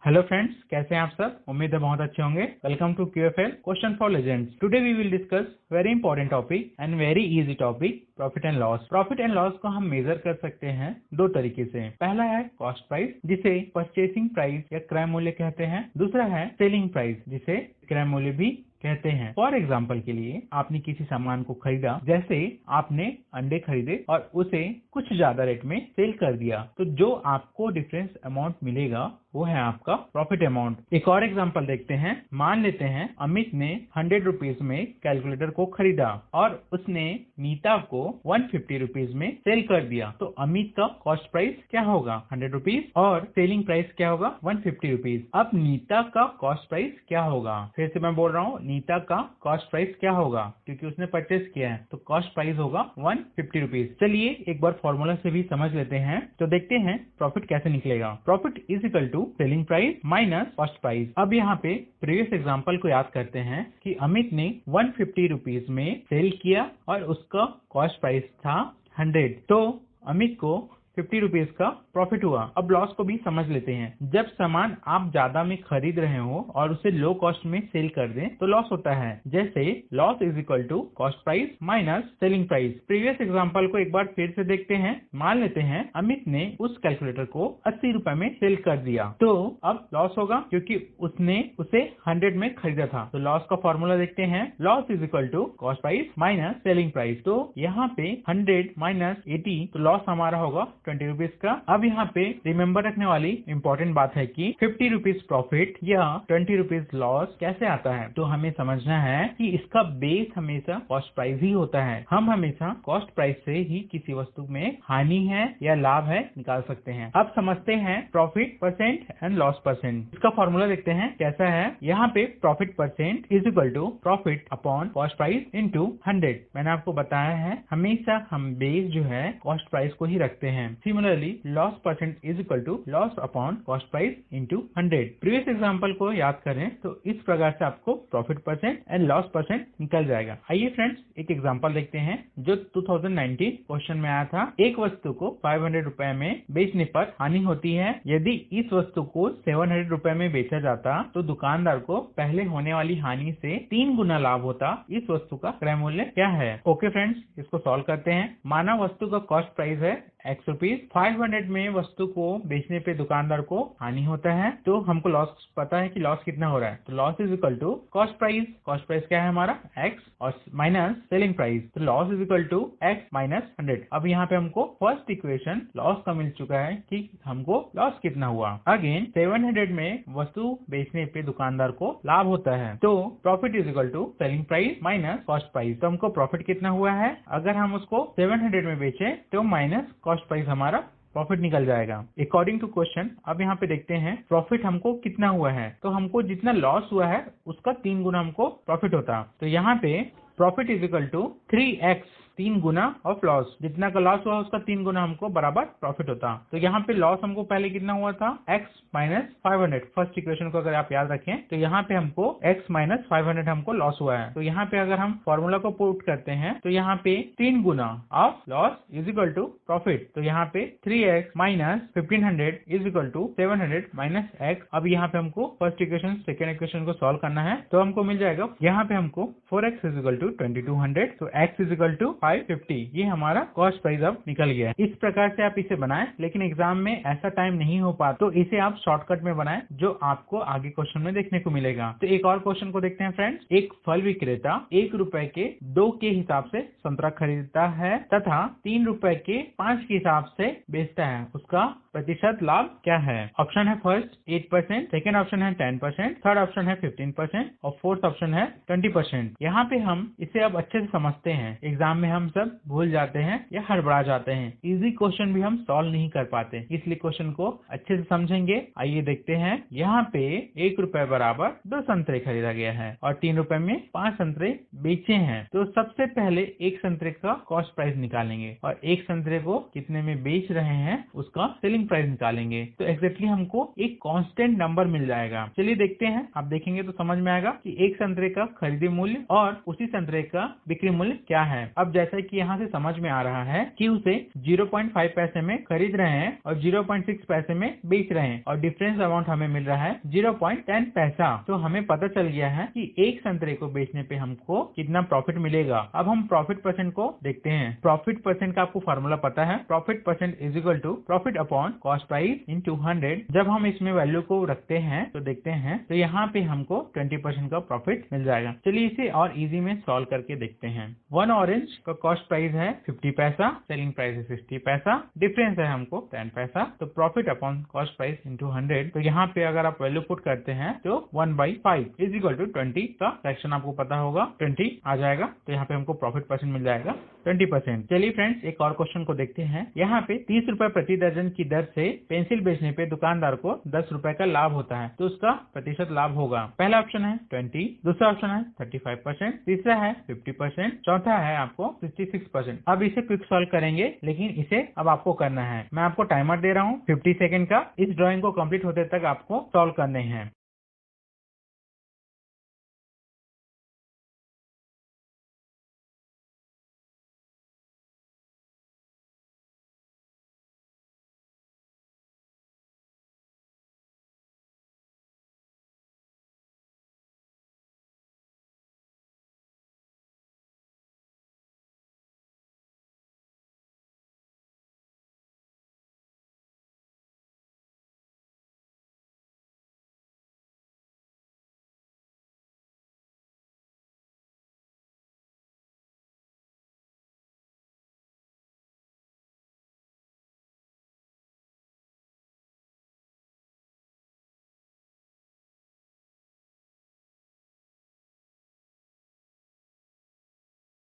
Hello friends, कैसे हैं आप सब। उम्मीद है बहुत अच्छे होंगे। Welcome to QFL question for legends. Today we will discuss very important topic and very easy topic, profit and loss. Profit and loss को हम मेजर कर सकते हैं दो तरीके से। पहला है कॉस्ट प्राइस, जिसे परचेसिंग प्राइस या क्रय मूल्य कहते हैं। दूसरा है सेलिंग प्राइस, जिसे क्रय मूल्य भी कहते हैं। फॉर एग्जाम्पल के लिए, आपने किसी सामान को खरीदा, जैसे आपने अंडे खरीदे और उसे कुछ ज्यादा रेट में सेल कर दिया, तो जो आपको डिफरेंस अमाउंट मिलेगा वो है आपका प्रॉफिट अमाउंट। एक और एग्जांपल देखते हैं। मान लेते हैं अमित ने 100 रुपीज में कैलकुलेटर को खरीदा और उसने नीता को 150 रुपीज में सेल कर दिया, तो अमित का कॉस्ट प्राइस क्या होगा 100 रुपीज और सेलिंग प्राइस क्या होगा 150 रुपीज। अब नीता का कॉस्ट प्राइस क्या होगा, फिर से मैं बोल रहा हूँ, नीता का कॉस्ट प्राइस क्या होगा, क्योंकि उसने परचेस किया है तो कॉस्ट प्राइस होगा 150 रुपीज। चलिए एक बार फॉर्मूला से भी समझ लेते हैं, तो देखते हैं प्रॉफिट कैसे निकलेगा। Profit is equal to selling price minus cost price. अब यहाँ पे प्रीवियस एग्जांपल को याद करते हैं कि अमित ने 150 रुपीज में सेल किया और उसका कॉस्ट प्राइस था 100, तो अमित को 50 रुपीज का प्रॉफिट हुआ। अब लॉस को भी समझ लेते हैं। जब सामान आप ज्यादा में खरीद रहे हो और उसे लो कॉस्ट में सेल कर दें तो लॉस होता है। जैसे loss is equal to cost price minus selling price. Previous example को एक बार फिर से देखते हैं। मान लेते हैं अमित ने उस कैलकुलेटर को 80 रुपए में सेल कर दिया, तो अब लॉस होगा क्योंकि उसने उसे 100 में खरीदा था। तो लॉस का फॉर्मूला देखते हैं। Loss is equal to cost price minus selling price. तो यहाँ पे 100 माइनस 80, तो लॉस हमारा होगा 20 रुपीज का। अब यहाँ पे रिमेंबर रखने वाली इंपॉर्टेंट बात है कि 50 रुपीज प्रॉफिट या 20 रुपीज लॉस कैसे आता है। तो हमें समझना है कि इसका बेस हमेशा कॉस्ट प्राइस ही होता है। हम हमेशा कॉस्ट प्राइस से ही किसी वस्तु में हानि है या लाभ है निकाल सकते हैं। अब समझते हैं profit percent and loss percent. इसका फॉर्मूला देखते हैं कैसा है। यहाँ पे profit percent is equal to profit upon cost price into 100। मैंने आपको बताया है हमेशा हम बेस जो है कॉस्ट प्राइस को ही रखते हैं। Similarly loss percent is equal to loss upon cost price into 100। Previous example को याद करें तो इस प्रकार से आपको profit percent and loss percent निकल जाएगा। आइए फ्रेंड्स एक एग्जांपल देखते हैं जो 2019 क्वेश्चन में आया था। एक वस्तु को 500 रुपए में बेचने पर हानि होती है। यदि इस वस्तु को 700 रुपए में बेचा जाता तो दुकानदार को पहले होने वाली हानि से 3 गुना लाभ होता। इस वस्तु का क्रय मूल्य क्या है। ओके फ्रेंड्स, इसको सॉल्व करते हैं। माना वस्तु का कॉस्ट प्राइस है X रुपीज। 500 में वस्तु को बेचने पे दुकानदार को हानि होता है, तो हमको लॉस पता है कि लॉस कितना हो रहा है। तो loss is equal to cost price. Cost price क्या है हमारा X और माइनस सेलिंग प्राइस। तो loss is equal to X minus 100। अब यहाँ पे हमको फर्स्ट इक्वेशन लॉस का मिल चुका है कि हमको लॉस कितना हुआ। अगेन 700 में वस्तु बेचने पे दुकानदार को लाभ होता है, तो profit is equal to selling price minus cost price. तो हमको प्रॉफिट कितना हुआ है, अगर हम उसको 700 में बेचे तो माइनस कॉस्ट प्राइस हमारा प्रॉफिट निकल जाएगा अकॉर्डिंग टू क्वेश्चन। अब यहाँ पे देखते हैं प्रॉफिट हमको कितना हुआ है। तो हमको जितना लॉस हुआ है उसका 3 गुना हमको प्रॉफिट होता। तो यहाँ पे profit is equal to 3x, 3 गुना ऑफ लॉस। जितना का लॉस हुआ उसका 3 गुना हमको बराबर प्रॉफिट होता। तो यहाँ पे लॉस हमको पहले कितना हुआ था x माइनस 500। फर्स्ट इक्वेशन को अगर आप याद रखें तो यहाँ पे हमको x माइनस 500 हमको लॉस हुआ है। तो यहाँ पे अगर हम फॉर्मूला को पुट करते हैं तो यहाँ पे 3 गुना of loss is equal to profit. तो यहाँ पे 3x minus 1500 is equal to 700 minus x। अब यहाँ पे हमको फर्स्ट इक्वेशन सेकेंड इक्वेशन को सॉल्व करना है, तो हमको मिल जाएगा यहाँ पे हमको 4x इज इक्वल टू 2200, तो x इज इक्वल टू 550। ये हमारा कॉस्ट प्राइस अब निकल गया है। इस प्रकार से आप इसे बनाएं, लेकिन एग्जाम में ऐसा टाइम नहीं हो पाता, तो इसे आप शॉर्टकट में बनाएं जो आपको आगे क्वेश्चन में देखने को मिलेगा। तो एक और क्वेश्चन को देखते हैं फ्रेंड्स। एक फल विक्रेता 1 रुपए के 2 के हिसाब से संतरा खरीदता है तथा 3 रुपए के 5 के हिसाब से बेचता है। उसका प्रतिशत लाभ क्या है। ऑप्शन है फर्स्ट 8%, सेकेंड ऑप्शन है 10%, थर्ड ऑप्शन है 15% और फोर्थ ऑप्शन है 20%। यहाँ पे हम इसे अब अच्छे से समझते हैं। एग्जाम में हम सब भूल जाते हैं या हड़बड़ा जाते हैं, इजी क्वेश्चन भी हम सॉल्व नहीं कर पाते, इसलिए क्वेश्चन को अच्छे से समझेंगे। आइए देखते हैं। यहाँ पे 1 रुपए बराबर 2 संतरे खरीदा गया है और 3 रुपए में 5 संतरे बेचे हैं। तो सबसे पहले एक संतरे का कॉस्ट प्राइस निकालेंगे और एक संतरे को कितने में बेच रहे हैं उसका सेलिंग प्राइस निकालेंगे। तो एक्जेक्टली हमको एक कांस्टेंट नंबर मिल जाएगा। चलिए देखते हैं। आप देखेंगे तो समझ में आएगा कि एक संतरे का खरीदी मूल्य और उसी संतरे का बिक्री मूल्य क्या है। अब जैसा कि यहाँ से समझ में आ रहा है कि उसे 0.5 पैसे में खरीद रहे हैं और 0.6 पैसे में बेच रहे हैं और डिफरेंस अमाउंट हमें मिल रहा है 0.10 पैसा। तो हमें पता चल गया है कि एक संतरे को बेचने पे हमको कितना प्रॉफिट मिलेगा। अब हम प्रॉफिट परसेंट को देखते हैं। प्रॉफिट परसेंट का आपको फॉर्मूला पता है, profit percent is equal to profit upon cost price into 100। जब हम इसमें वैल्यू को रखते हैं तो देखते हैं तो यहाँ पे हमको 20% का प्रॉफिट मिल जाएगा। चलिए इसे और इजी में सॉल्व करके देखते हैं। 1 ऑरेंज का कॉस्ट प्राइस है 50 पैसा, सेलिंग प्राइस है 60 पैसा, डिफरेंस है हमको 10 पैसा। तो profit upon cost price into 100, तो यहाँ पे अगर आप वैल्यू पुट करते हैं तो 1/5 इज इक्वल टू 20 का फ्रैक्शन आपको पता होगा 20 आ जाएगा। तो यहाँ पे हमको प्रॉफिट परसेंट मिल जाएगा 20%। चलिए फ्रेंड्स एक और क्वेश्चन को देखते हैं। यहाँ पे 30 रुपए प्रति दर्जन की दर से पेंसिल बेचने पे दुकानदार को 10 रुपए का लाभ होता है, तो उसका प्रतिशत लाभ होगा। पहला ऑप्शन है 20, दूसरा ऑप्शन है 35%, तीसरा है 50%, चौथा है आपको 66%। अब इसे क्विक सॉल्व करेंगे, लेकिन इसे अब आपको करना है। मैं आपको टाइमर दे रहा हूँ 50 सेकेंड का। इस ड्राइंग को कंप्लीट होते तक आपको सॉल्व करने हैं।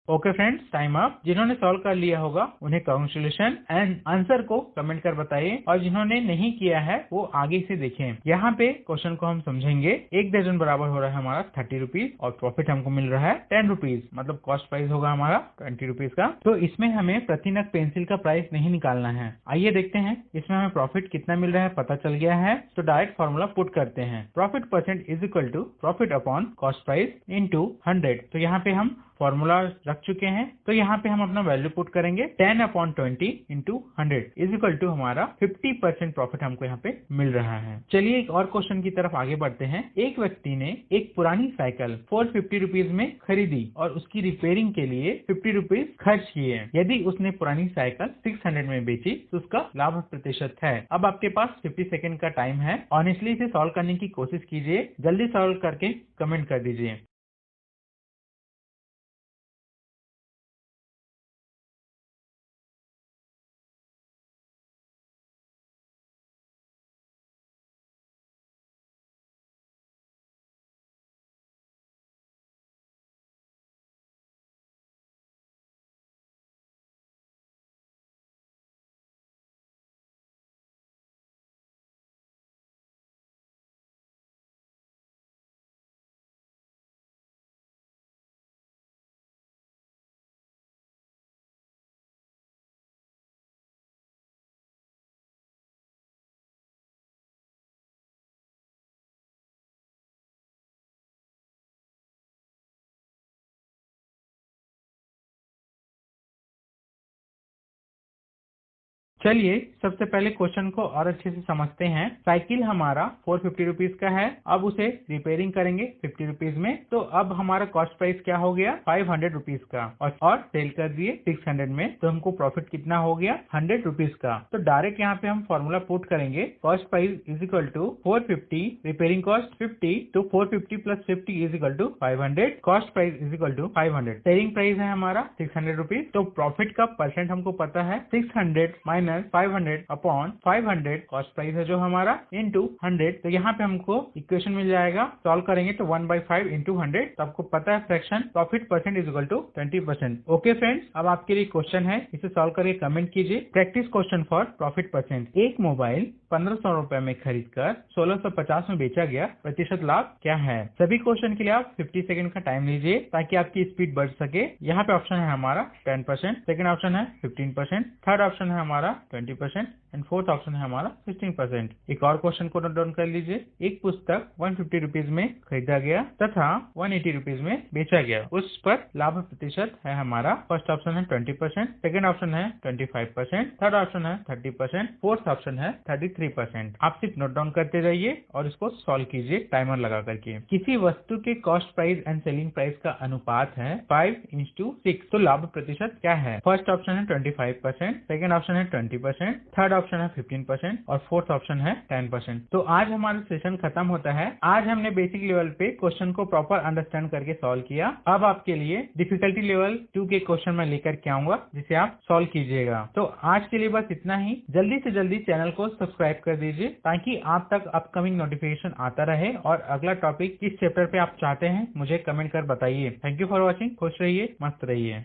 Okay friends, time up. जिन्होंने सॉल्व कर लिया होगा उन्हें कांग्रेचुलेशन एंड आंसर को कमेंट कर बताइए, और जिन्होंने नहीं किया है वो आगे से देखें। यहाँ पे क्वेश्चन को हम समझेंगे। एक दर्जन बराबर हो रहा है हमारा 30 रुपीज और प्रॉफिट हमको मिल रहा है 10 रुपीज, मतलब कॉस्ट प्राइस होगा हमारा 20 रुपीज का। तो इसमें हमें प्रति नग पेंसिल का प्राइस नहीं निकालना है। आइए देखते हैं इसमें हमें प्रॉफिट कितना मिल रहा है, पता चल गया है। तो डायरेक्ट फॉर्मूला पुट करते हैं। Profit percent is equal to profit upon cost price into 100। तो यहाँ पे हम फॉर्मूला रख चुके हैं। तो यहाँ पे हम अपना वैल्यू पुट करेंगे 10/20 इंटू 100 इज इक्वल टू हमारा 50% प्रॉफिट हमको यहाँ पे मिल रहा है। चलिए एक और क्वेश्चन की तरफ आगे बढ़ते हैं। एक व्यक्ति ने एक पुरानी साइकिल 450 रुपीज में खरीदी और उसकी रिपेयरिंग के लिए 50 रुपीज खर्च किए। यदि उसने पुरानी साइकिल 600 में बेची तो उसका लाभ प्रतिशत है। अब आपके पास 50 सेकेंड का टाइम है। ऑनेस्टली इसे सॉल्व करने की कोशिश कीजिए, जल्दी सॉल्व करके कमेंट कर दीजिए। चलिए सबसे पहले क्वेश्चन को और अच्छे से समझते हैं। साइकिल हमारा 450 रुपीज का है। अब उसे रिपेयरिंग करेंगे 50 रुपीज में। तो अब हमारा कॉस्ट प्राइस क्या हो गया 500 रुपीज का, और सेल कर दिए 600 में। तो हमको प्रॉफिट कितना हो गया 100 रुपीज का। तो डायरेक्ट यहाँ पे हम फॉर्मूला पुट करेंगे। Cost price is equal to 450, repairing cost 50, तो 450 plus 50 is equal to 500। Cost price is equal to 500। Selling price है हमारा 600 रुपीज। तो प्रॉफिट का परसेंट हमको पता है 600 माइनस 500 अपॉन 500 कॉस्ट प्राइस है जो हमारा इनटू 100। तो यहाँ पे हमको इक्वेशन मिल जाएगा। सॉल्व करेंगे तो 1/5 इंटू 100। तो आपको पता है fraction profit percent is equal to 20%। Okay friends, अब आपके लिए क्वेश्चन है, इसे सॉल्व करके कमेंट कीजिए। Practice question for profit percent. एक मोबाइल 1500 रुपए में खरीद कर 1650 में बेचा गया, प्रतिशत लाभ क्या है? सभी क्वेश्चन के लिए आप 50 सेकंड का टाइम लीजिए ताकि आपकी स्पीड बढ़ सके। यहाँ पे ऑप्शन है हमारा 10%, सेकंड ऑप्शन है 15%, थर्ड ऑप्शन है हमारा 20% एंड फोर्थ ऑप्शन है हमारा 16%। एक और क्वेश्चन को नोट डाउन कर लीजिए। एक पुस्तक 150 रुपीज में खरीदा गया तथा 180 रुपीज में बेचा गया, उस पर लाभ प्रतिशत है हमारा फर्स्ट ऑप्शन है 20%, सेकंड ऑप्शन है 25%, थर्ड ऑप्शन है 30%, फोर्थ ऑप्शन है 33%। आप सिर्फ नोट डाउन करते रहिए और इसको सॉल्व कीजिए टाइमर लगा करके। किसी वस्तु के cost price and selling price का अनुपात है 5:6, तो लाभ प्रतिशत क्या है? फर्स्ट ऑप्शन है 25%, सेकंड ऑप्शन है 20%, थर्ड ऑप्शन है 15% और फोर्थ ऑप्शन है 10%। तो आज हमारा सेशन खत्म होता है। आज हमने बेसिक लेवल पे क्वेश्चन को प्रॉपर अंडरस्टैंड करके सॉल्व किया। अब आपके लिए डिफिकल्टी लेवल 2 के क्वेश्चन मैं लेकर के आऊंगा जिसे आप सॉल्व कीजिएगा। तो आज के लिए बस इतना ही। जल्दी से जल्दी चैनल को सब्सक्राइब कर दीजिए ताकि आप तक अपकमिंग नोटिफिकेशन आता रहे और अगला टॉपिक किस चैप्टर पे आप चाहते हैं मुझे कमेंट कर बताइए। Thank you for watching. खुश रहिए, मस्त रहिए।